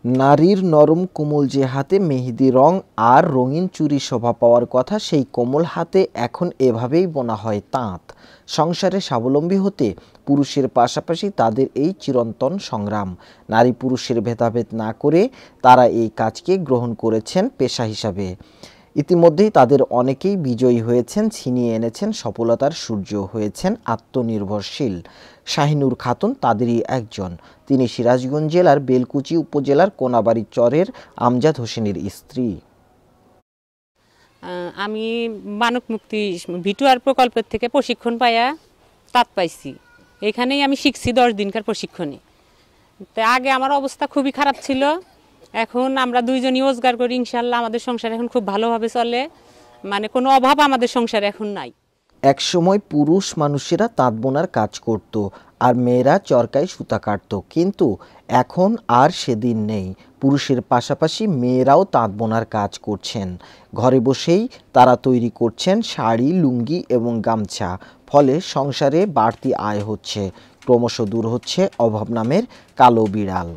নারীর নরম কোমল যে হাতে মেহেদি রং আর রঙিন চুড়ি শোভা পাওয়ার কথা, সেই কোমল হাতে এখন এভাবেই বোনা হয় তাঁত। সংসারে স্বাবলম্বী হতে পুরুষের পাশাপাশি তাদের এই চিরন্তন সংগ্রাম। নারী পুরুষের ভেদাভেদ না করে তারা এই কাজকে গ্রহণ করেছেন পেশা হিসাবে। ইতিমধ্যেই তাদের অনেকেই বিজয়ী হয়েছেন, ছিনিয়ে এনেছেন সফলতার সূর্য, হয়েছেন আত্মনির্ভরশীল। শাহিনুর খাতুন তাদেরই একজন। তিনি সিরাজগঞ্জ জেলার বেলকুচি উপজেলার কোনাবাড়ি চরের আমজাদ হোসেনের স্ত্রী। আমি মানব মুক্তি ভিটুয়ার প্রকল্পের থেকে প্রশিক্ষণ পাইয়া তাঁত পাইছি। এখানেই আমি শিখছি 10 দিনকার প্রশিক্ষণে। তো আগে আমার অবস্থা খুবই খারাপ ছিল, এখন আমরা দুইজনই রোজগার করি, ইনশাল্লাহ আমাদের সংসার এখন খুব ভালোভাবে চলে, মানে কোনো অভাব আমাদের সংসারে এখন নাই। একসময় পুরুষ মানুষেরা তাঁত বোনার কাজ করত আর মেয়েরা চরকায় সুতা কাটত, কিন্তু এখন আর সেদিন নেই। পুরুষের পাশাপাশি মেয়েরাও তাঁত বোনার কাজ করছেন। ঘরে বসেই তারা তৈরি করছেন শাড়ি, লুঙ্গি এবং গামছা। ফলে সংসারে বাড়তি আয় হচ্ছে, ক্রমশ দূর হচ্ছে অভাব নামের কালো বিড়াল।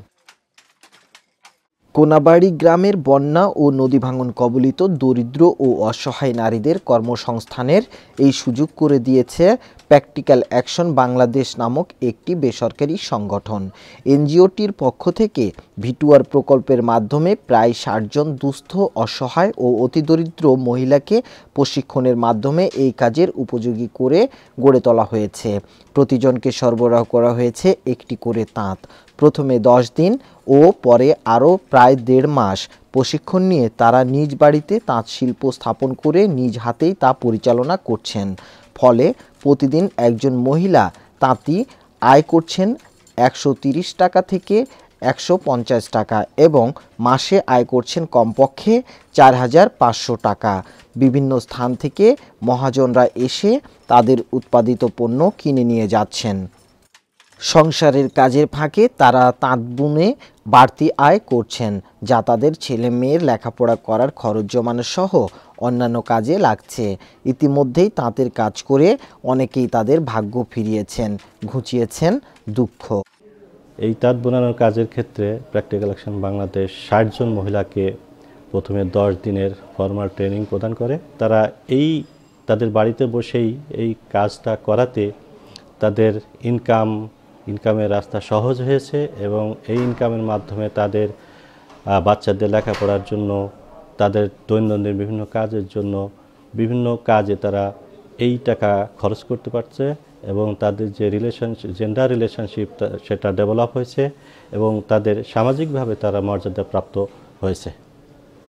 কোনাবাড়ি গ্রামের বন্যা ও নদী ভাঙন কবলিত দরিদ্র ও অসহায় নারীদের কর্মসংস্থানের এই সুযোগ করে দিয়েছে প্র্যাকটিক্যাল অ্যাকশন বাংলাদেশ নামক একটি বেসরকারি সংগঠন। এনজিওটির পক্ষ থেকে ভিটুয়ার প্রকল্পের মাধ্যমে প্রায় 60 জন দুস্থ, অসহায় ও অতিদরিদ্র মহিলাকে প্রশিক্ষণের মাধ্যমে এই কাজের উপযোগী করে গড়ে তোলা হয়েছে। প্রতিজনকে সরবরাহ করা হয়েছে একটি করে তাঁত। প্রথমে 10 দিন ও পরে আরও প্রায় 1.5 মাস প্রশিক্ষণ নিয়ে তারা নিজ বাড়িতে তাঁত শিল্প স্থাপন করে নিজ হাতেই তা পরিচালনা করছেন। ফলে প্রতিদিন একজন মহিলা তাঁতি আয় করছেন 130 টাকা থেকে 150 টাকা এবং মাসে আয় করছেন কমপক্ষে 4500 টাকা। বিভিন্ন স্থান থেকে মহাজনরা এসে তাদের উৎপাদিত পণ্য কিনে নিয়ে যাচ্ছেন। সংসারের কাজের ফাঁকে তারা তাঁত বুনে বাড়তি আয় করছেন, যা তাদের ছেলে মেয়ের লেখাপড়া করার খরচ জমানো সহ অন্যান্য কাজে লাগছে। ইতিমধ্যেই তাঁতের কাজ করে অনেকেই তাদের ভাগ্য ফিরিয়েছেন, ঘুচিয়েছেন দুঃখ। এই তাঁত বোনানোর কাজের ক্ষেত্রে প্র্যাকটিক্যাল অ্যাকশন বাংলাদেশ 60 জন মহিলাকে প্রথমে 10 দিনের ফর্মাল ট্রেনিং প্রদান করে। তারা তাদের বাড়িতে বসেই এই কাজটা করাতে তাদের ইনকামের রাস্তা সহজ হয়েছে এবং এই ইনকামের মাধ্যমে তাদের বাচ্চাদের লেখাপড়ার জন্য, তাদের দৈনন্দিন বিভিন্ন কাজের জন্য, বিভিন্ন কাজে তারা এই টাকা খরচ করতে পারছে এবং তাদের যে জেন্ডার রিলেশনশিপ সেটা ডেভেলপ হয়েছে এবং তাদের সামাজিকভাবে তারা মর্যাদা প্রাপ্ত হয়েছে।